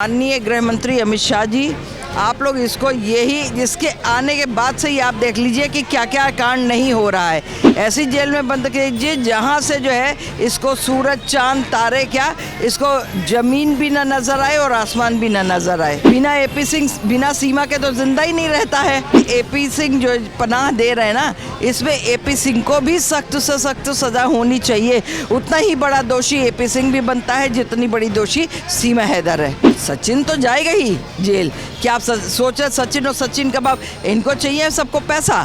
माननीय गृह मंत्री अमित शाह जी, आप लोग इसको यही जिसके आने के बाद से ही आप देख लीजिए कि क्या क्या कांड नहीं हो रहा है। ऐसी जेल में बंद कीजिए जहाँ से जो है इसको सूरज चांद तारे क्या इसको ज़मीन भी ना नज़र आए और आसमान भी ना नज़र आए। बिना एपी सिंह बिना सीमा के तो जिंदा ही नहीं रहता है। एपी सिंह जो पनाह दे रहे हैं ना, इसमें एपी सिंह को भी सख्त से सख्त सज़ा होनी चाहिए। उतना ही बड़ा दोषी एपी सिंह भी बनता है जितनी बड़ी दोषी सीमा हैदर है। सचिन तो जाएगा ही जेल। क्या आप सोचे सचिन और सचिन का बाप, इनको चाहिए सबको पैसा,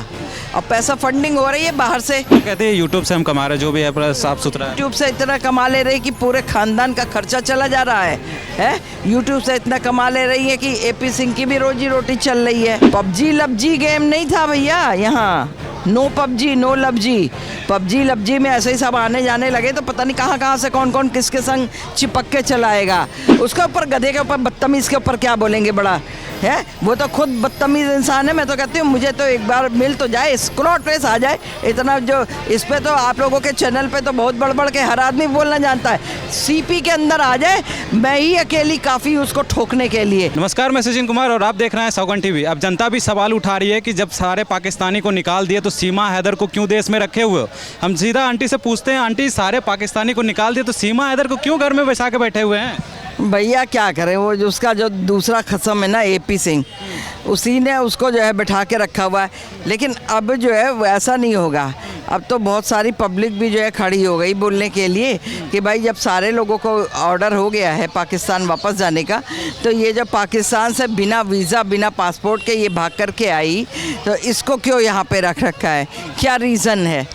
और पैसा फंडिंग हो रही है बाहर से। कहते हैं यूट्यूब से हम कमा रहे, जो भी है पूरा साफ सुथरा है। यूट्यूब से इतना कमा ले रही कि पूरे खानदान का खर्चा चला जा रहा है? यूट्यूब से इतना कमा ले रही है कि एपी सिंह की भी रोजी रोटी चल रही है। पबजी लबजी गेम नहीं था भैया, यहाँ नो पबजी नो लबजी। पबजी लबजी में ऐसे ही सब आने जाने लगे तो पता नहीं कहाँ कहाँ से कौन कौन किसके संग चिपक के चलाएगा। उसके ऊपर गधे के ऊपर बदतमीज़ के ऊपर क्या बोलेंगे बड़ा है? वो तो खुद बदतमीज़ इंसान है। मैं तो कहती हूँ मुझे तो एक बार मिल तो जाए, स्क्रॉट रेस आ जाए। इतना जो इस पे तो आप लोगों के चैनल पे तो बहुत बढ़ के हर आदमी बोलना जानता है। सीपी के अंदर आ जाए, मैं ही अकेली काफ़ी उसको ठोकने के लिए। नमस्कार, मैं सचिन कुमार और आप देख रहे हैं सौगन टीवी। अब जनता भी सवाल उठा रही है कि जब सारे पाकिस्तानी को निकाल दिए तो सीमा हैदर को क्यों देश में रखे हुए हो? हम सीधा आंटी से पूछते हैं, आंटी सारे पाकिस्तानी को निकाल दिए तो सीमा हैदर को क्यों घर में बैठा के बैठे हुए हैं? भैया क्या करें, वो जो उसका जो दूसरा खसम है ना एपी सिंह, उसी ने उसको जो है बैठा के रखा हुआ है। लेकिन अब जो है वैसा नहीं होगा। अब तो बहुत सारी पब्लिक भी जो है खड़ी हो गई बोलने के लिए कि भाई जब सारे लोगों को ऑर्डर हो गया है पाकिस्तान वापस जाने का, तो ये जब पाकिस्तान से बिना वीज़ा बिना पासपोर्ट के ये भाग कर के आई तो इसको क्यों यहाँ पे रख रखा है? क्या रीज़न है?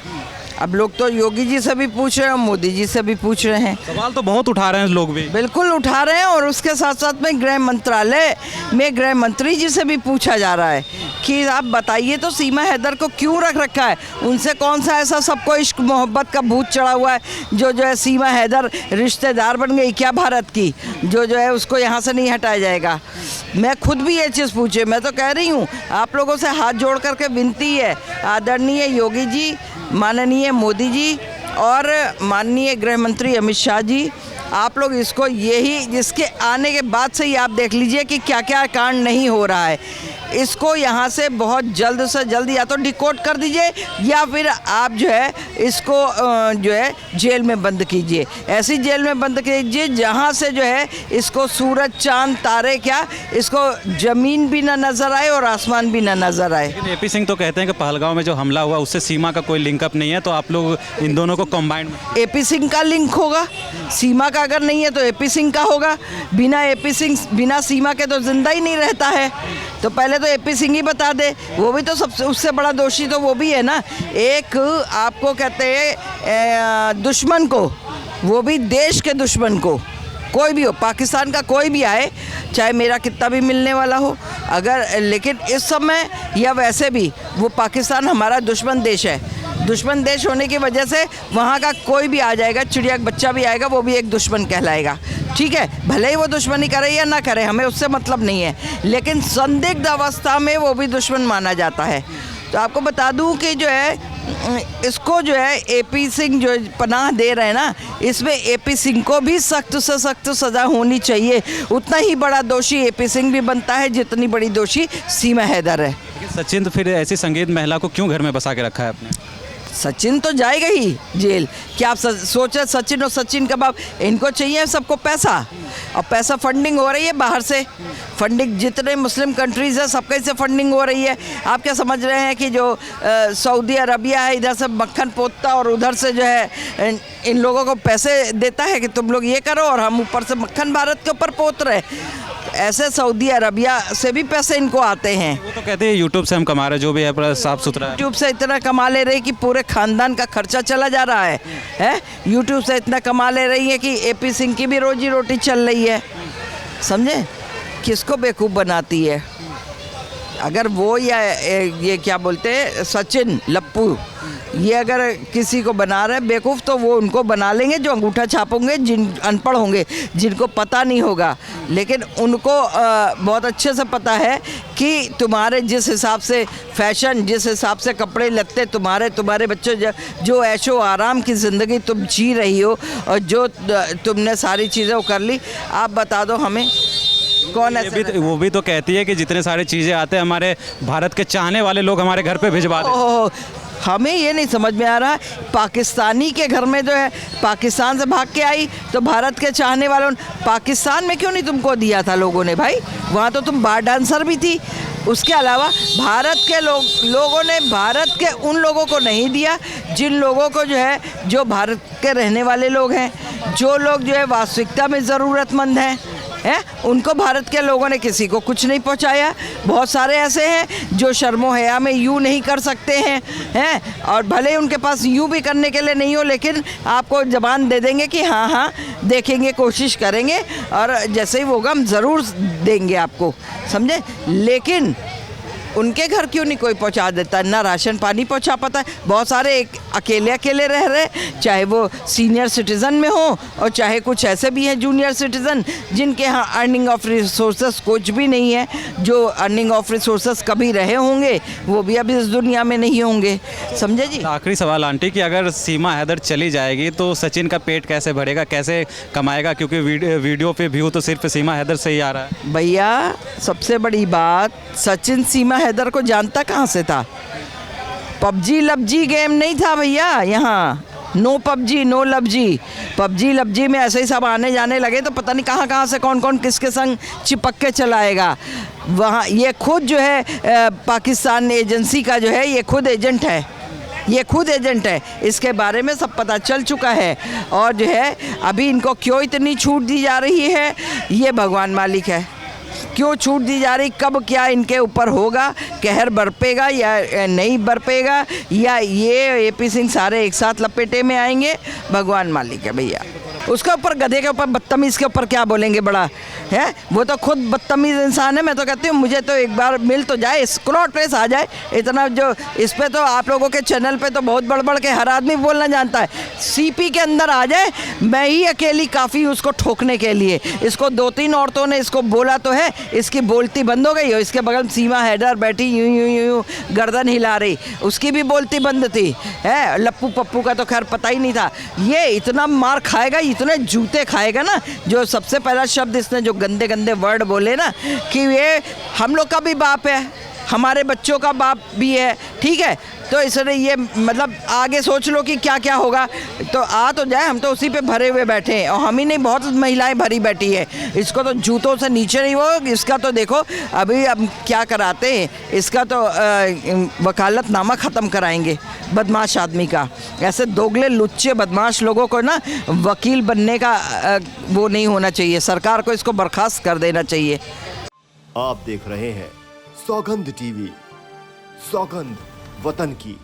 अब लोग तो योगी जी से भी पूछ रहे हैं, मोदी जी से भी पूछ रहे हैं। सवाल तो बहुत उठा रहे हैं लोग भी। बिल्कुल उठा रहे हैं, और उसके साथ साथ में गृह मंत्रालय में गृह मंत्री जी से भी पूछा जा रहा है कि आप बताइए तो सीमा हैदर को क्यों रख रखा है? उनसे कौन सा ऐसा सबको इश्क मोहब्बत का भूत चढ़ा हुआ है जो है सीमा हैदर रिश्तेदार बन गई क्या भारत की, जो है उसको यहाँ से नहीं हटाया जाएगा? मैं खुद भी ये चीज़ पूछे। मैं तो कह रही हूँ आप लोगों से हाथ जोड़ करके विनती है, आदरणीय योगी जी, माननीय मोदी जी और माननीय गृह मंत्री अमित शाह जी, आप लोग इसको यही जिसके आने के बाद से ही आप देख लीजिए कि क्या क्या कांड नहीं हो रहा है। इसको यहाँ से बहुत जल्द से जल्द या तो डिकोड कर दीजिए या फिर आप जो है इसको जो है जेल में बंद कीजिए। ऐसी जेल में बंद कीजिए जहाँ से जो है इसको सूरज चांद तारे क्या इसको ज़मीन भी ना नज़र आए और आसमान भी ना नज़र आए। लेकिन एपी सिंह तो कहते हैं कि पहलगांव में जो हमला हुआ उससे सीमा का कोई लिंकअप नहीं है, तो आप लोग इन दोनों को कंबाइंड में। एपी सिंह का लिंक होगा, सीमा का अगर नहीं है तो एपी सिंह का होगा। बिना एपी सिंह बिना सीमा के तो जिंदा ही नहीं रहता है। तो पहले तो एपी सिंह ही बता दे, वो भी तो सबसे उससे बड़ा दोषी तो वो भी है ना। एक आपको कहते हैं दुश्मन को, वो भी देश के दुश्मन को, कोई भी हो, पाकिस्तान का कोई भी आए, चाहे मेरा कितना भी मिलने वाला हो, अगर लेकिन इस समय या वैसे भी वो पाकिस्तान हमारा दुश्मन देश है। दुश्मन देश होने की वजह से वहाँ का कोई भी आ जाएगा, चिड़िया का बच्चा भी आएगा, वो भी एक दुश्मन कहलाएगा। ठीक है, भले ही वो दुश्मनी करे या ना करे, हमें उससे मतलब नहीं है, लेकिन संदिग्ध अवस्था में वो भी दुश्मन माना जाता है। तो आपको बता दूं कि जो है इसको जो है एपी सिंह जो पनाह दे रहे हैं ना, इसमें एपी सिंह को भी सख्त से सख्त सज़ा होनी चाहिए। उतना ही बड़ा दोषी एपी सिंह भी बनता है जितनी बड़ी दोषी सीमा हैदर है। सचिन तो फिर ऐसी संगीत महिला को क्यों घर में बसा के रखा है आपने? सचिन तो जाएगा ही जेल। क्या आप सोचे सचिन और सचिन का बाप, इनको चाहिए सबको पैसा, और पैसा फंडिंग हो रही है बाहर से। फंडिंग जितने मुस्लिम कंट्रीज़ है सबके से फंडिंग हो रही है। आप क्या समझ रहे हैं कि जो सऊदी अरबिया है इधर से मक्खन पोतता और उधर से जो है इन लोगों को पैसे देता है कि तुम लोग ये करो, और हम ऊपर से मक्खन भारत के ऊपर पोत रहे? ऐसे सऊदी अरबिया से भी पैसे इनको आते हैं। वो तो कहते हैं यूट्यूब से हम कमा रहे, जो भी है पूरा साफ सुथरा है। यूट्यूब से इतना कमा ले रही कि पूरे खानदान का खर्चा चला जा रहा है? यूट्यूब से इतना कमा ले रही है कि एपी सिंह की भी रोजी रोटी चल रही है। समझे? किसको बेवकूफ़ बनाती है? अगर वो या ये क्या बोलते हैं सचिन लप्पू, ये अगर किसी को बना रहे बेवकूफ़, तो वो उनको बना लेंगे जो अंगूठा छापोंगे, जिन अनपढ़ होंगे, जिनको पता नहीं होगा। लेकिन उनको बहुत अच्छे से पता है कि तुम्हारे जिस हिसाब से फैशन, जिस हिसाब से कपड़े लत्ते, तुम्हारे बच्चे जो ऐशो आराम की ज़िंदगी तुम जी रही हो और जो तुमने सारी चीज़ें कर ली, आप बता दो हमें कौन ये ऐसे भी वो भी तो कहती है कि जितने सारे चीज़ें आते हैं हमारे भारत के चाहने वाले लोग हमारे घर पे भिजवा देते हैं। ओह, हमें ये नहीं समझ में आ रहा पाकिस्तानी के घर में जो है पाकिस्तान से भाग के आई तो भारत के चाहने वालों ने पाकिस्तान में क्यों नहीं तुमको दिया था लोगों ने भाई, वहाँ तो तुम बार डांसर भी थी। उसके अलावा भारत के लोगों ने भारत के उन लोगों को नहीं दिया जिन लोगों को जो है, जो भारत के रहने वाले लोग हैं, जो लोग जो है वास्तविकता में ज़रूरतमंद हैं, उनको भारत के लोगों ने किसी को कुछ नहीं पहुंचाया। बहुत सारे ऐसे हैं जो शर्मो हया में यूँ नहीं कर सकते हैं और भले उनके पास यूँ भी करने के लिए नहीं हो, लेकिन आपको ज़बान दे देंगे कि हाँ हाँ देखेंगे, कोशिश करेंगे और जैसे ही वो होगा हम ज़रूर देंगे आपको, समझे। लेकिन उनके घर क्यों नहीं कोई पहुंचा देता, ना राशन पानी पहुंचा पाता है। बहुत सारे एक अकेले रह रहे, चाहे वो सीनियर सिटीज़न में हो और चाहे कुछ ऐसे भी हैं जूनियर सिटीज़न जिनके यहाँ अर्निंग ऑफ रिसोर्सेस कुछ भी नहीं है। जो अर्निंग ऑफ रिसोर्सेस कभी रहे होंगे वो भी अभी इस दुनिया में नहीं होंगे, समझे जी। आखिरी सवाल आंटी कि अगर सीमा हैदर चली जाएगी तो सचिन का पेट कैसे भरेगा, कैसे कमाएगा, क्योंकि वीडियो पे व्यू तो सिर्फ सीमा हैदर से ही आ रहा है। भैया सबसे बड़ी बात, सचिन सीमा हैदर को जानता कहाँ से था? पबजी लबजी गेम नहीं था भैया यहाँ, नो पबजी नो लबजी। पबजी लबजी में ऐसे ही सब आने जाने लगे तो पता नहीं कहाँ से कौन कौन किसके संग चिपक के चलाएगा। वहाँ ये खुद जो है पाकिस्तान एजेंसी का जो है ये खुद एजेंट है, ये खुद एजेंट है, इसके बारे में सब पता चल चुका है। और जो है अभी इनको क्यों इतनी छूट दी जा रही है ये भगवान मालिक है, क्यों छूट दी जा रही, कब क्या इनके ऊपर होगा, कहर बरपेगा या नहीं बरपेगा, या ये एपी सिंह सारे एक साथ लपेटे में आएंगे, भगवान मालिक है भैया। उसके ऊपर गधे के ऊपर बदतमीज़ के ऊपर क्या बोलेंगे, बड़ा है वो तो खुद बदतमीज़ इंसान है। मैं तो कहती हूँ मुझे तो एक बार मिल तो जाए, स्क्रॉट रेस आ जाए। इतना जो इस पे तो आप लोगों के चैनल पे तो बहुत बढ़ के हर आदमी बोलना जानता है। सीपी के अंदर आ जाए, मैं ही अकेली काफ़ी हूँ उसको ठोकने के लिए। इसको 2-3 औरतों ने इसको बोला तो है, इसकी बोलती बंद हो गई। और इसके बगल में सीमा हैदर बैठी यूँ यूँ यूँ गर्दन हिला रही, उसकी भी बोलती बंद थी है। लप्पू पप्पू का तो खैर पता ही नहीं था। ये इतना मार खाएगा, इतने जूते खाएगा ना। जो सबसे पहला शब्द इसने जो गंदे गंदे वर्ड बोले ना कि ये हम लोग का भी बाप है, हमारे बच्चों का बाप भी है, ठीक है। तो इसने ये मतलब आगे सोच लो कि क्या क्या होगा। तो आ तो जाए, हम तो उसी पे भरे हुए बैठे हैं और हम ही नहीं बहुत महिलाएं भरी बैठी है। इसको तो जूतों से नीचे नहीं वो, इसका तो देखो अभी अब क्या कराते हैं, इसका तो वकालतनामा ख़त्म कराएंगे बदमाश आदमी का। ऐसे दोगले लुच्चे बदमाश लोगों को ना वकील बनने का वो नहीं होना चाहिए, सरकार को इसको बर्खास्त कर देना चाहिए। आप देख रहे हैं सौगंध टीवी, सौगंध वतन की।